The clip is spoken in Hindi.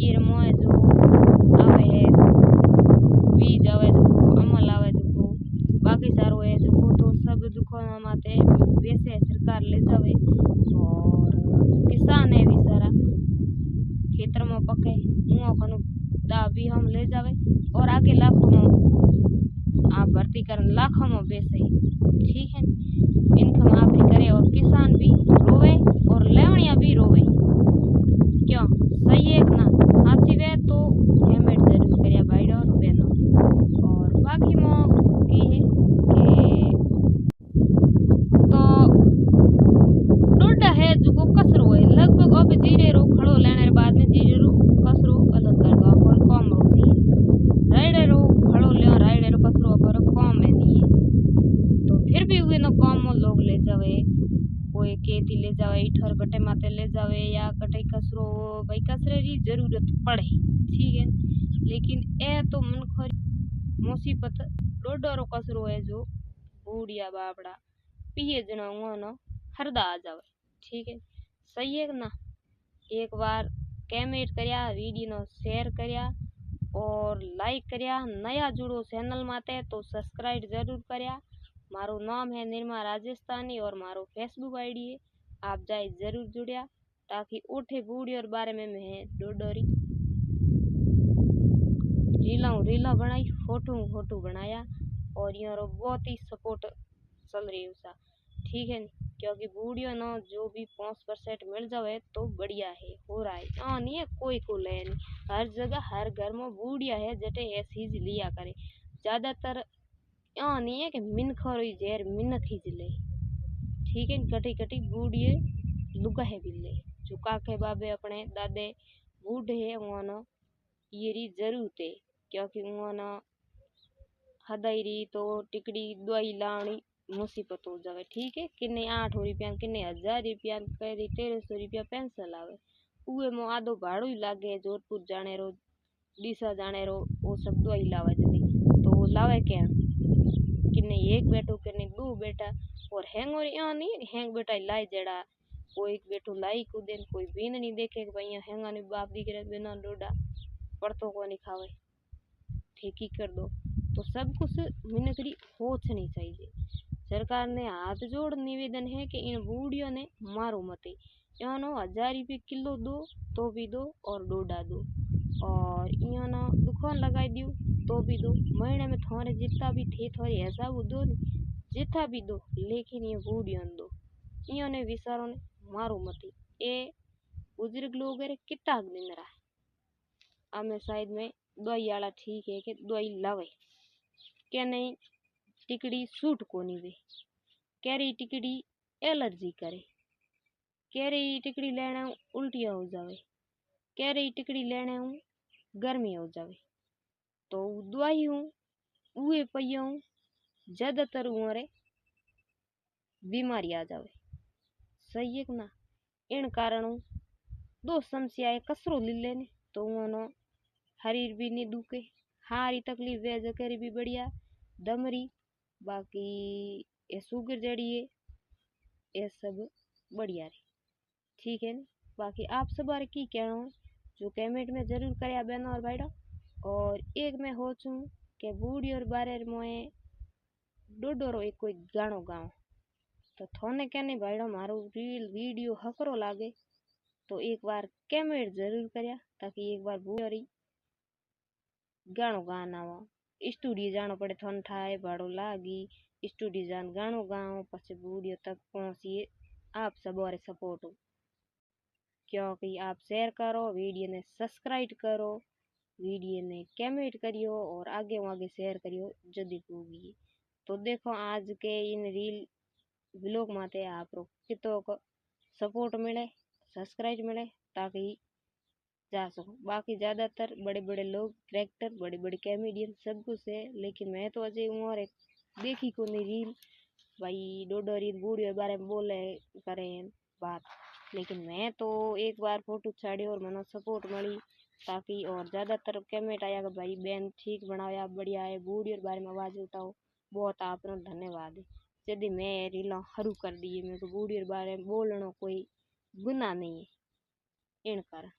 ये मोए जो आवे है बीज आवे जो अमल आवे जो बाकी सारो है जो तो सब दुखों माते वैसे सरकार ले जावे और किसान है भी सारा खेतर में पके उहो खनु दा भी हम ले जावे और आगे लाखों में आप भर्ती कर लाखों में बेचे। ठीक है, इनकम आप भी करे और किसान भी रोवे और लेवनिया भी रोवे। क्यों सही है ना? हाथी वे तो पेमेंट जरूर करिया भाईडो और बहनों। और बाकी मो की है कि तो डोडा है जो कसरो है लगभग अब जीरे रो खड़ो लेने के बाद में जीरे रो कसरो अलग कर दो और कम रो नहीं है। राइडे रो खड़ो ले राइडे रो कसरो पर कम है नहीं है। तो फिर भी वे न कम लोग ले जावे, कोई खेती ले जावे इठर कटे माते ले जावे या कटे कसरो भाई कसरे री जरूरत पड़े। ठीक है, लेकिन ए तो मन खरी मुसीबत डोडो कसरो है जो बूढ़िया बापड़ा पिए जना न हरदा आ जावे। ठीक है, सही है ना? एक बार कमेंट करया वीडियो नो शेयर करया और लाइक करया। नया जुड़ो चैनल माते तो सब्सक्राइब जरूर करया। मारो नाम है निर्मा राजस्थानी और मारो फेसबुक आईडी है, आप जाए जरूर जुड़िया ताकि उठे बूढ़ी और बारे में मैं डोडोरी रीला बनाई फोटो बनाया और यारो बहुत ही सपोर्ट चल रही है। ठीक है, क्योंकि बूढ़ियों ना जो भी 5% मिल जावे तो बढ़िया है, हो रहा है। हाँ नहीं है कोई को ले नहीं, हर जगह हर घर में बूढ़िया है जटे ऐसी लिया करे। ज्यादातर यहाँ नहीं है कि मिन खरोई जेर मिन्नत ही जिले। ठीक है, कटी कटी बूढ़िए लुगा है बिल्ले जो काके बाबे अपने दादे बूढ़े है उन्होंने ये री जरूरत है, क्योंकि उन्होंने हदाई री तो टिकड़ी दवाई लानी मुसीबत हो जावे। ठीक है, किन्ने 800 रुपया किन्ने 1000 रुपया करी 1300 रुपया पेंशन आवे उहे मो आधो भाड़ो ही लागे। जोधपुर जाने रो डीसा जाने रो वो सब दवाई लावे जदी तो लावे क्या किन्ने एक बेटो किन्ने दो बेटा और हैंग और यहाँ नहीं हैंग बेटा लाई जड़ा कोई बेटो लाई को दिन कोई बीन नहीं देखे कि भाई हैंगा नहीं बाप दिखरे बिना डोडा पड़तो को नहीं खावे ठेकी कर दो। तो सब कुछ मिनकरी होनी चाहिए। सरकार ने हाथ जोड़ निवेदन है कि इन बूढ़ियों ने मारो मते यहाँ 1000 रुपये किलो दो तो भी दो और डोडा दो और यहाँ दुकान लगाई दियो तो भी दो। महीने में थोड़े जितना भी थे थोड़ी ऐसा वो दो जितना भी दो, लेकिन ये बूढ़ियों दो इन्होंने विचारों ने मारो मती। ये बुजुर्ग लोग कितना दिन रहा हमें शायद में दवाई आला ठीक है कि दवाई लावे क्या नहीं टिकड़ी सूट को नहीं वे कह रही टिकड़ी एलर्जी करे, कह रही टिकड़ी लेने उल्टिया हो जावे, कह रही टिकड़ी लेने हूँ गर्मी हो जावे। तो दवाई हूँ उहे पहिया हूँ ज्यादातर उमरे बीमारी आ जावे। सही है ना? इन कारणों दो समस्याएं कसरो ले लेने तो उन्होंने शरीर भी नहीं दुखे हारी तकलीफ वे जकरी भी बढ़िया दमरी बाकी ये शुगर जड़ी है ये सब बढ़िया रही। ठीक है ना? बाकी आप सब बारे की कहना हो जो कमेंट में जरूर करया बहनों और भाईडो। और एक मैं हो चू के बूढ़ी और बारे मोए डोडोरो एक कोई गानो गाओ तो थोने क्या नहीं भाईडो मारो रील वीडियो हकरो लागे तो एक बार कमेंट जरूर करया ताकि एक बार बूढ़ी गानो गाना हो स्टूडियो जानो पड़े थोन थाए भाड़ो लागी स्टूडियो जान गानो गाओ पछे बूढ़ियो तक पहुंचिए आप सब और सपोर्ट हो। क्योंकि आप शेयर करो वीडियो ने सब्सक्राइब करो वीडियो ने कमेंट करियो और आगे शेयर करियो जदी पूगी। तो देखो आज के इन रील ब्लॉग माते आप कितो को सपोर्ट मिले सब्सक्राइब मिले ताकि जा सको। बाकी ज्यादातर बड़े बड़े लोग कैरेक्टर बड़े बड़े कॉमेडियन सब कुछ है, लेकिन मैं तो अजय हूँ और देखी को नहीं रील भाई डोडो रील बूढ़ी बारे में बोले करें बात, लेकिन मैं तो एक बार फोटो छाड़ी और मनो सपोर्ट मिली ताकि और ज्यादातर कमेंट आया कि भाई बहन ठीक बनाया बढ़िया है बूढ़ी और बारे में आवाज उठाओ बहुत आपको धन्यवाद है। यदि मैं रीला हरू कर दी मेरे को बूढ़ी और बारे में बोलना कोई गुनाह नहीं है इन कारण।